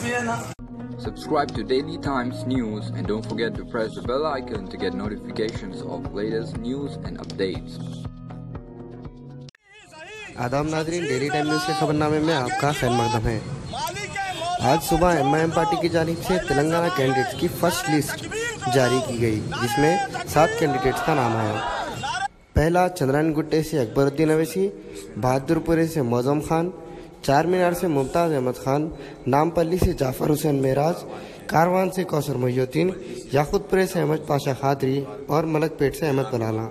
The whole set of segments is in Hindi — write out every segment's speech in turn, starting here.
भी है ना। Subscribe to Daily Times News and don't forget to press the bell icon to get notifications of latest news and updates. आदाब नाज़रीन, डेली टाइम न्यूज़ के खबरनामे में आपका खैर मकदम है। आज सुबह एमआईएम पार्टी की जानिब से तेलंगाना कैंडिडेट्स की फर्स्ट लिस्ट जारी की गई, जिसमें 7 कैंडिडेट्स का नाम आया। पहला चंद्रायन गुट्टे से अकबरुद्दीन अवैसी, बहादुरपुरे से मौजम खान, चार मीनार से मुमताज़ अहमद खान, नामपल्ली से जाफर हुसैन मेराज, कारवान से कौसर मोहिउद्दीन, याकूतपुरे से अहमद पाशा खादरी और मलकपेट से अहमद बनाना।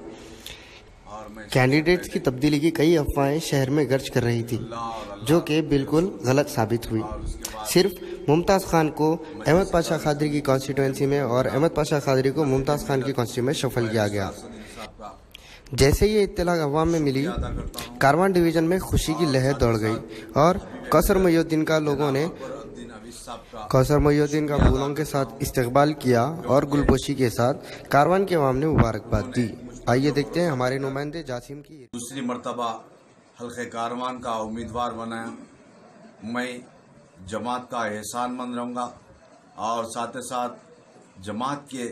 कैंडिडेट्स की तब्दीली की कई अफवाहें शहर में गर्ज कर रही थी, जो कि बिल्कुल गलत साबित हुई। सिर्फ मुमताज़ खान को अहमद पाशा खादरी की कॉन्स्टिट्यूंसी में और अहमद पाशा खादरी को मुमताज़ खान की कॉन्स्टिट्यूंसी में शफल किया गया। जैसे ये इत्तला अवाम में मिली, कारवान डिवीज़न में खुशी की लहर दौड़ गई और कौसर मोहिउद्दीन का फूलों के साथ इस्तकबाल किया और गुलपोशी के साथ कारवान के अवाम ने मुबारकबाद दी। आइए देखते हैं हमारे नुमाइंदे जासिम की। दूसरी मरतबा हल्के कारवान का उम्मीदवार बनाया। मैं जमात का एहसानमंद रहूँगा और साथ ही साथ जमात के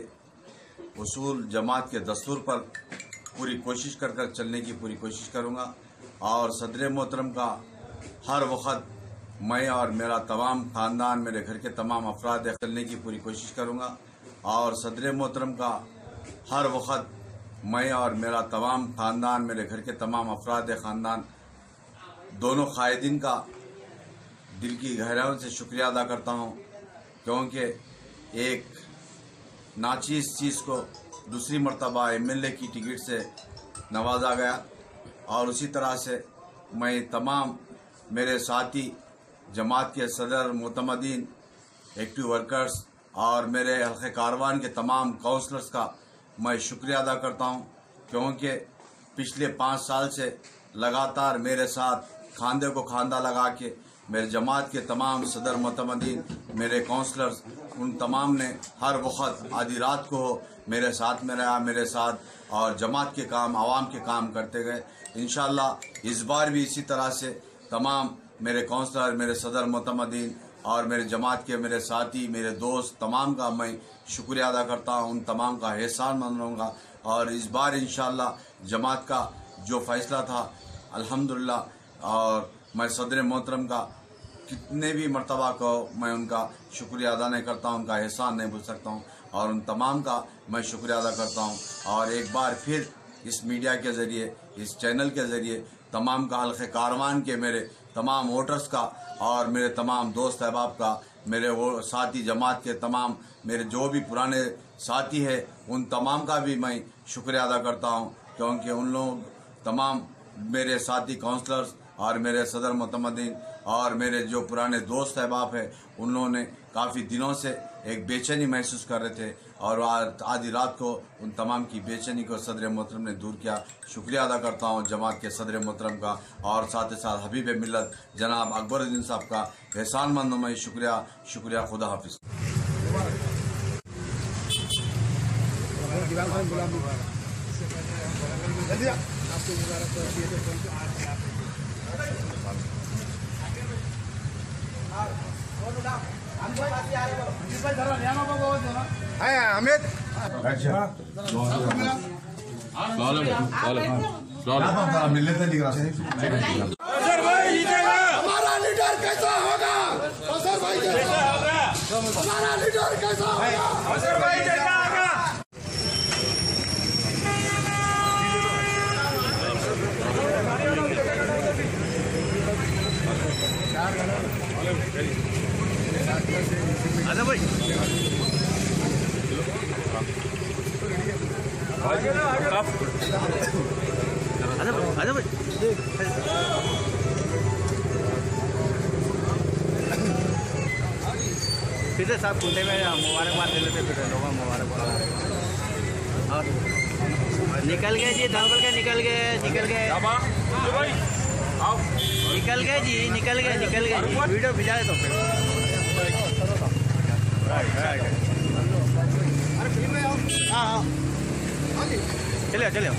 उसूल, जमात के दस्तूर पर पूरी कोशिश कर चलने की पूरी कोशिश करूँगा और सदर मोहतरम का हर वक्त मैं और मेरा तमाम ख़ानदान, मेरे घर के तमाम अफराद चलने की पूरी कोशिश करूँगा और सदर मोहतरम का हर वक्त मैं और मेरा तमाम ख़ानदान, मेरे घर के तमाम अफराद ख़ानदान, दोनों कायदीन का दिल की गहराइयों से शुक्रिया अदा करता हूँ, क्योंकि एक नाचीज़ चीज़ को दूसरी मरतबा एमएलए की टिकट से नवाजा गया। और उसी तरह से मैं तमाम मेरे साथी, जमात के सदर, मुतमदीन, एक्टिव वर्कर्स और मेरे हल्के कारवान के तमाम काउंसलर्स का मैं शुक्रिया अदा करता हूं, क्योंकि पिछले 5 साल से लगातार मेरे साथ खांदे को खांदा लगा के मेरे जमात के तमाम सदर, मुतमदीन, मेरे काउंसलर्स, उन तमाम ने हर वक्त आधी रात को मेरे साथ में रहा, मेरे साथ और जमात के काम, आवाम के काम करते गए। इंशाअल्लाह इस बार भी इसी तरह से तमाम मेरे काउंसलर, मेरे सदर, मुतमदीन और मेरे जमात के मेरे साथी, मेरे दोस्त, तमाम का मैं शुक्रिया अदा करता हूँ, उन तमाम का एहसानमंद रहूँगा। और इस बार इंशाअल्लाह जमात का जो फैसला था, अल्हम्दुलिल्लाह, और मैं सदर मोहतरम का कितने भी मरतबा को मैं उनका शुक्रिया अदा नहीं करता हूँ, उनका एहसान नहीं भूल सकता हूँ और उन तमाम का मैं शुक्रिया अदा करता हूँ। और एक बार फिर इस मीडिया के ज़रिए, इस चैनल के ज़रिए तमाम का हल्के कारवान के मेरे तमाम वोटर्स का और मेरे तमाम दोस्त अहबाब का, मेरे वो साथी जमात के तमाम मेरे जो भी पुराने साथी हैं, उन तमाम का भी मैं शुक्रिया अदा करता हूँ, क्योंकि उन लोग तमाम मेरे साथी काउंसलर्स और मेरे सदर, मुतमदीन और मेरे जो पुराने दोस्त अहबाब हैं, उन लोगों ने काफ़ी दिनों से एक बेचैनी महसूस कर रहे थे और आधी रात को उन तमाम की बेचैनी को सदर मोहतरम ने दूर किया। शुक्रिया अदा करता हूँ जमात के सदर मोहतरम का और साथ ही साथ हबीब मिल्लत जनाब अकबरुद्दीन साहब का एहसानमंद मैं शुक्रिया। खुदा हाफिज़। हमारा लीडर कैसा होगा? कौसर भाई कैसा होगा? हमारा लीडर कैसा होगा? कौसर भाई कैसा होगा? आजा भाई, आजा भाई। फिर से साहब कुंडे में मुबारकबाद दे लेते, फिर लोग मुबारकबाद और निकल गए जी, धावल के निकल गए निकल गए जी, निकल गए जी। वीडियो भिजाए तो फिर अरे फिल्म में आओ। हाँ चलिए